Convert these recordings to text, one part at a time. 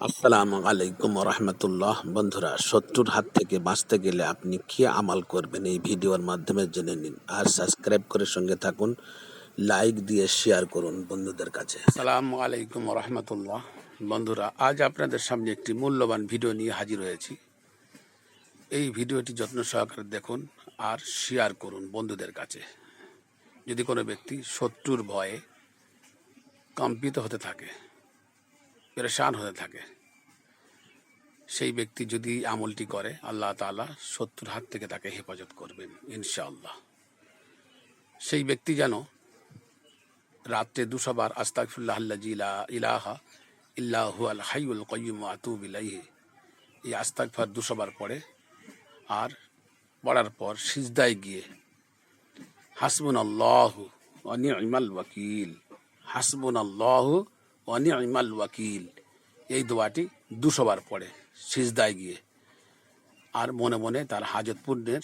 আসসালামু আলাইকুম রহমতুল্লাহ। বন্ধুরা, শত্রুর হাত থেকে বাঁচতে গেলে আপনি কি আমাল করবেন এই ভিডিওর মাধ্যমে জেনে নিন। আর সাবস্ক্রাইব করে সঙ্গে থাকুন, লাইক দিয়ে শেয়ার করুন বন্ধুদের কাছে। আসসালামু আলাইকুম রহমতুল্লাহ। বন্ধুরা, আজ আপনাদের সামনে একটি মূল্যবান ভিডিও নিয়ে হাজির হয়েছি। এই ভিডিওটি যত্ন সহকারে দেখুন আর শেয়ার করুন বন্ধুদের কাছে। যদি কোনো ব্যক্তি শত্রুর ভয়ে কম্পিত হতে থাকে, পেরেশান হতে থাকে, সেই ব্যক্তি যদি আমলটি করে, আল্লাহ তাআলা শত্রুর হাত থেকে তাকে হেফাজত করবেন ইনশাআল্লাহ। সেই ব্যক্তি যেন রাত্রে 200 বার আস্তাগফিরুল্লাহ আল্লাযী লা ইলাহা ইল্লা হুয়াল হাইয়ুল কাইয়্যুম ওয়া আতুবু ইলাইহি, এই আস্তাগফার 200 বার পড়ে। আর পড়ার পর সিজদায় গিয়ে হাসবুনাল্লাহু ওয়া নি'মাল ওয়াকিল, হাসবুনাল্লাহু ওয়া নি'মাল ওয়াকিল, এই দোয়াটি 200 বার পড়ে সিজদায় গিয়ে। আর মনে মনে তার হাজত পূর্ণের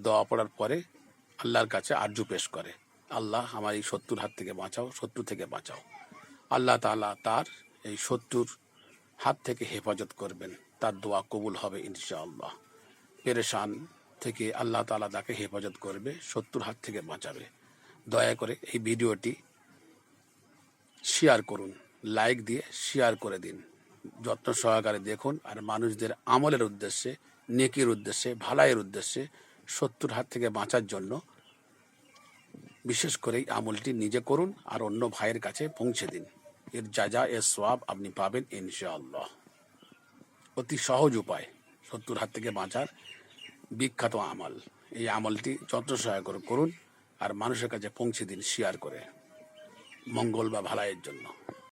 দোয়া পড়ার পরে আল্লাহর কাছে আরজু পেশ করে, আল্লাহ আমার এই শত্রুর হাত থেকে বাঁচাও, শত্রু থেকে বাঁচাও। আল্লাহ তাআলা তার এই শত্রুর হাত থেকে হেফাজত করবেন, তার দোয়া কবুল হবে ইনশাআল্লাহ। পেরেশান থেকে আল্লাহ তাআলা তাকে হেফাজত করবে, শত্রুর হাত থেকে বাঁচাবে। দয়া করে এই ভিডিওটি শেয়ার করুন, লাইক দিয়ে শেয়ার করে দিন, যত্ন সহকারে দেখুন। আর মানুষদের আমলের উদ্দেশ্যে, নেকির উদ্দেশ্যে, ভালাইয়ের উদ্দেশ্যে, শত্রুর হাত থেকে বাঁচার জন্য বিশেষ করে এই আমলটি নিজে করুন আর অন্য ভাইয়ের কাছে পৌঁছে দিন। এর যা এর সওয়াব আপনি পাবেন ইনশাআল্লাহ। অতি সহজ উপায় শত্রুর হাত থেকে বাঁচার বিখ্যাত আমল। এই আমলটি যত্ন সহকারে করুন আর মানুষের কাছে পৌঁছে দিন শেয়ার করে, মঙ্গল বা ভালাইয়ের জন্য।